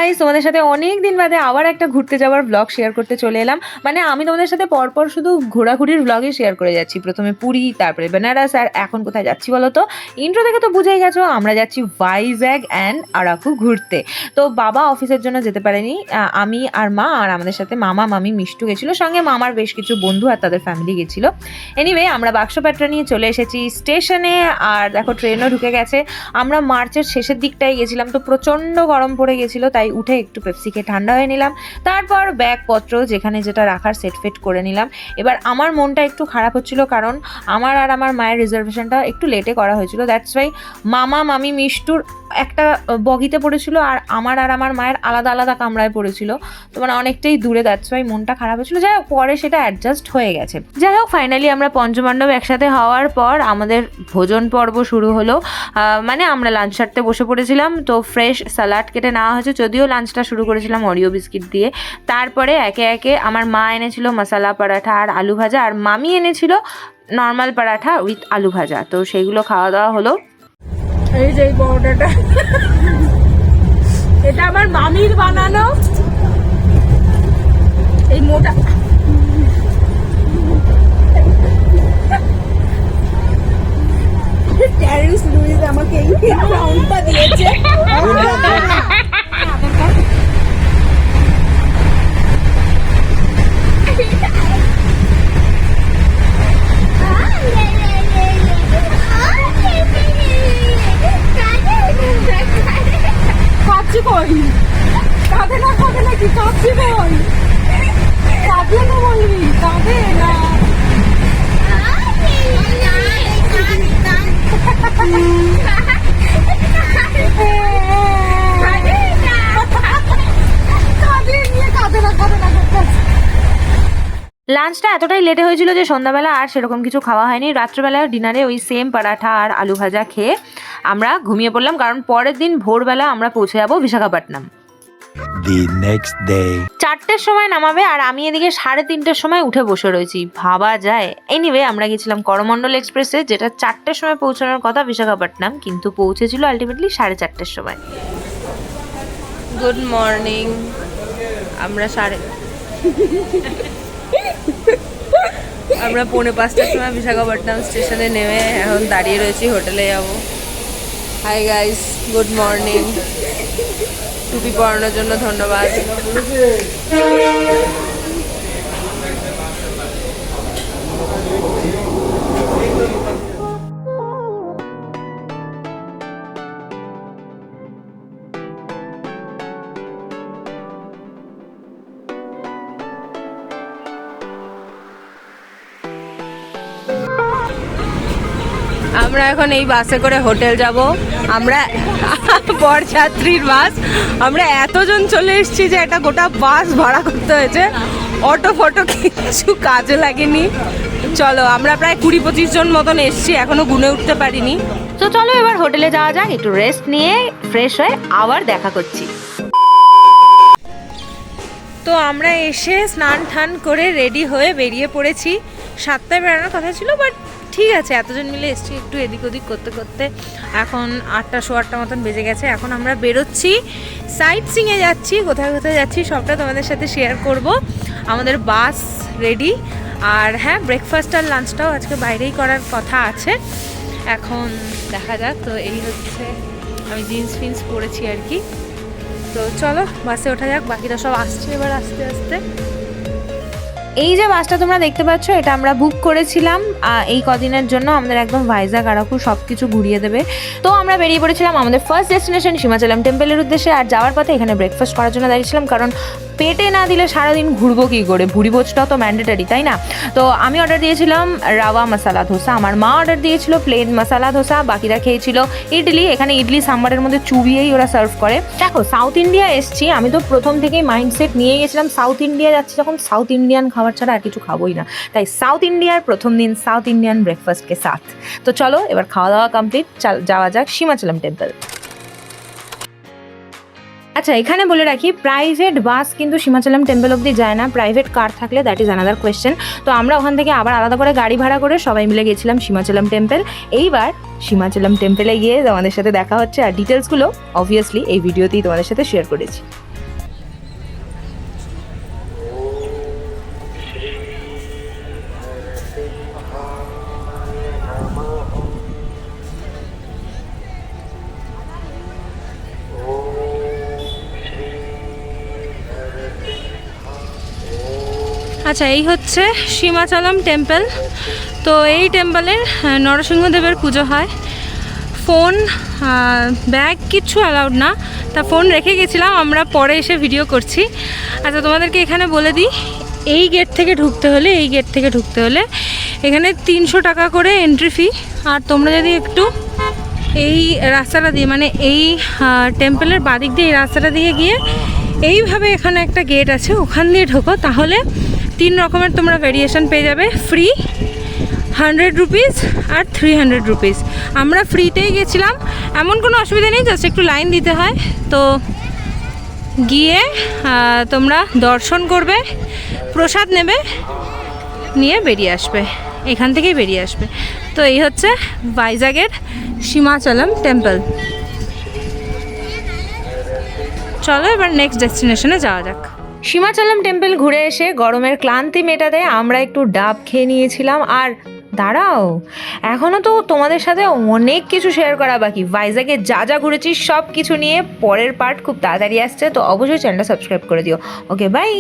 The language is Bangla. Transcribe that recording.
গাইস, তোমাদের সাথে অনেক দিন বাদে আবার একটা ঘুরতে যাওয়ার ব্লগ শেয়ার করতে চলে এলাম। মানে আমি তোমাদের সাথে পরপর শুধু ঘোরাঘুরির ব্লগই শেয়ার করে যাচ্ছি। প্রথমে পুরী, তারপরে বেনারস, আর এখন কোথায় যাচ্ছি বলো তো? ইন্ট্রো থেকে তো বুঝেই গেছো, আমরা যাচ্ছি ভাইজ্যাগ অ্যান্ড আরাকু ঘুরতে। তো বাবা অফিসের জন্য যেতে পারেনি, আমি আর মা আর আমাদের সাথে মামা মামি মিষ্টু গেছিলো, সঙ্গে মামার বেশ কিছু বন্ধু আর তাদের ফ্যামিলি গেছিলো। এনিওয়ে আমরা বাক্সপাট্রা নিয়ে চলে এসেছি স্টেশনে, আর দেখো ট্রেনও ঢুকে গেছে। আমরা মার্চের শেষের দিকটাই গেছিলাম, তো প্রচণ্ড গরম পড়ে গেছিলো, তাই উঠে একটু পেপসি খেয়ে ঠান্ডা হয়ে নিলাম। তারপর ব্যাগপত্র যেখানে যেটা রাখার সেট ফেট করে নিলাম। এবার আমার মনটা একটু খারাপ হচ্ছিল, কারণ আমার আর আমার মায়ের রিজার্ভেশনটা একটু লেটে করা হয়েছিল। দ্যাটস ওয়াই মামা মামি মিষ্টুর একটা বগিতে পড়েছিল, আর আমার মায়ের আলাদা আলাদা কামরায় পড়েছিল। তো মানে অনেকটাই দূরে, দ্যাটস ওয়াই মনটা খারাপ হয়েছিল। যাই হোক, পরে সেটা অ্যাডজাস্ট হয়ে গেছে। যাই হোক, ফাইনালি আমরা পঞ্চপাণ্ডব একসাথে হওয়ার পর আমাদের ভোজন পর্ব শুরু হলো। মানে আমরা লাঞ্চ সারতে বসে পড়েছিলাম। তো ফ্রেশ স্যালাড কেটে নেওয়া হয়েছে, যদিও লাঞ্চটা শুরু করেছিলাম অরিও বিস্কিট দিয়ে। তারপরে একে একে আমার মা এনেছিল মশালা পরাঠা আর আলু ভাজা, আর মামি এনেছিল নর্মাল পরাঠা উইথ আলু ভাজা। তো সেইগুলো খাওয়া দাওয়া হলো। এই যে পরোটাটা, এটা আমার মামির বানানো। এই মোটা ট্যারিস লুইস আমাকে এই রাউন্ডটা দিয়েছে। কাঁদছি কই? কাঁদে না কি কাঁদছি কই? কাঁদলে তো বলবি, কাঁদে না। লাঞ্চটা এতটাই লেটে হয়েছিল যে সন্ধ্যাবেলা আর সেরকম কিছু খাওয়া হয়নি। রাত্রেবেলা ডিনারে ওই সেম পরাঠা আর আলু ভাজা খেয়ে আমরা ঘুমিয়ে পড়লাম, কারণ পরের দিন ভোরবেলা আমরা পৌঁছে যাবো বিশাখাপট্টনম। The next day. 4টের সময় নামাবে, আর আমি এদিকে 3:30টের সময় উঠে বসে রয়েছি। ভাবা যায়। এনিওয়ে আমরা গেছিলাম করমণ্ডল এক্সপ্রেসে, যেটা 4টের সময় পৌঁছানোর কথা বিশাখাপট্টনম, কিন্তু পৌঁছেছিল আলটিমেটলি 4:30টের সময়। Good morning. আমরা 4:45টার সময় বিশাখাপট্টনম স্টেশনে নেমে এখন দাঁড়িয়ে রয়েছি, হোটেলে যাবো। Hi guys, good morning. টুপি পরানোর জন্য ধন্যবাদ। আমরা এখন এই বাসে করে হোটেল যাব। আমরা বরযাত্রীর বাস। আমরা এতজন চলে এসেছি যে একটা গোটা বাস ভাড়া করতে হয়েছে। অটো ফটো কিছু কাজে লাগেনি। চলো, আমরা প্রায় 20-25 জন মতন এসেছি, এখনো গুনে উঠতে পারিনি। তো চলো এবার হোটেলে যাওয়া যাক, একটু রেস্ট নিয়ে ফ্রেশ হয়ে আবার দেখা করছি। তো আমরা এসে স্নান টান করে রেডি হয়ে বেরিয়ে পড়েছি। 7টায় বেরোনোর কথা ছিল, বাট ঠিক আছে, এতজন মিলে এসছি, একটু এদিক ওদিক করতে করতে এখন 8টা 8:15 মতন বেজে গেছে। এখন আমরা বেরোচ্ছি, সাইট সিংয়ে যাচ্ছি। কোথায় কোথায় যাচ্ছি সবটা তোমাদের সাথে শেয়ার করব। আমাদের বাস রেডি, আর হ্যাঁ, ব্রেকফাস্ট আর লাঞ্চটাও আজকে বাইরেই করার কথা আছে। এখন দেখা যাক। তো এই হচ্ছে, আমি জিন্স ফিন্স পরেছি আর কি। তো চলো বাসে ওঠা যাক, বাকিটা সব আসছে এবার আস্তে আস্তে। এই যে বাসটা তোমরা দেখতে পাচ্ছ, এটা আমরা বুক করেছিলাম এই কদিনের জন্য। আমাদের একদম ভাইজ্যাগ আরাকু সব কিছু ঘুরিয়ে দেবে। তো আমরা বেরিয়ে পড়েছিলাম আমাদের ফার্স্ট ডেস্টিনেশন সীমাচলম টেম্পলের উদ্দেশ্যে। আর যাওয়ার পথে এখানে ব্রেকফাস্ট করার জন্য দাঁড়িয়েছিলাম, কারণ পেটে না দিলে সারাদিন ঘুরবো কী করে? ভুড়ি ভোজটাও তো ম্যান্ডেটারি, তাই না? তো আমি অর্ডার দিয়েছিলাম রাওয়া মশালা ধোসা, আমার মা অর্ডার দিয়েছিল প্লেন মশালা ধোসা, বাকিরা খেয়েছিল ইডলি। এখানে ইডলি সাম্বারের মধ্যে চুবিয়েই ওরা সার্ভ করে। দেখো, সাউথ ইন্ডিয়া এসছি, আমি তো প্রথম থেকেই মাইন্ডসেট নিয়ে গেছিলাম সাউথ ইন্ডিয়া যাচ্ছি যখন, সাউথ ইন্ডিয়ান খাবার ছাড়া আর কিছু খাবোই না। তাই সাউথ ইন্ডিয়ার প্রথম দিন সাউথ ইন্ডিয়ান ব্রেকফাস্টকে সাথ। তো চলো এবার খাওয়া দাওয়া কমপ্লিট, যাওয়া যাক সীমাচলম টেম্পল। আচ্ছা, এখানে বলে রাখি, প্রাইভেট বাস কিন্তু সীমাচলম টেম্পল অবধি যায় না। প্রাইভেট কার থাকলে দ্যাট ইজ অ্যানাদার কোয়েশ্চেন। তো আমরা ওখান থেকে আবার আলাদা করে গাড়ি ভাড়া করে সবাই মিলে গেছিলাম সীমাচলম টেম্পল। এইবার সীমাচলম টেম্পলে গিয়ে তোমাদের সাথে দেখা হচ্ছে, আর ডিটেলসগুলো অবভিয়াসলি এই ভিডিওতেই তোমাদের সাথে শেয়ার করেছি। আচ্ছা, এই হচ্ছে সীমাচলম টেম্পল। তো এই টেম্পলের নরসিংহদেবের পুজো হয়। ফোন ব্যাগ কিচ্ছু অ্যালাউড না, তা ফোন রেখে গেছিলাম, আমরা পরে এসে ভিডিও করছি। আচ্ছা, তোমাদেরকে এখানে বলে দিই, এই গেট থেকে ঢুকতে হলে এখানে 300 টাকা করে এন্ট্রি ফি। আর তোমরা যদি একটু এই রাস্তাটা দিয়ে, মানে এই টেম্পলের বাদিক দিয়ে এই রাস্তাটা দিয়ে গিয়ে এইভাবে এখানে একটা গেট আছে, ওখান দিয়ে ঢোকো, তাহলে 3 রকমের তোমরা ভেরিয়েশন পেয়ে যাবে। ফ্রি, 100 রুপিস আর 300 রুপিস। আমরা ফ্রিতেই গেছিলাম, এমন কোনো অসুবিধা নেই, জাস্ট একটু লাইন দিতে হয়। তো গিয়ে তোমরা দর্শন করবে, প্রসাদ নেবে, নিয়ে বেরিয়ে আসবে, এখান থেকেই বেরিয়ে আসবে। তো এই হচ্ছে ভাইজ্যাগের সীমাচলম টেম্পল। চলো এবার নেক্সট ডেস্টিনেশনে যাওয়া যাক। সীমাচলম টেম্পল ঘুরে এসে গরমের ক্লান্তি মেটাতে আমরা একটু ডাব খেয়ে নিয়েছিলাম। আর দাঁড়াও, এখনও তো তোমাদের সাথে অনেক কিছু শেয়ার করা বাকি। ভাইজ্যাগে যা যা ঘুরেছি সব কিছু নিয়ে পরের পার্ট খুব তাড়াতাড়ি আসছে, তো অবশ্যই চ্যানেলটা সাবস্ক্রাইব করে দিও। ওকে, বাই।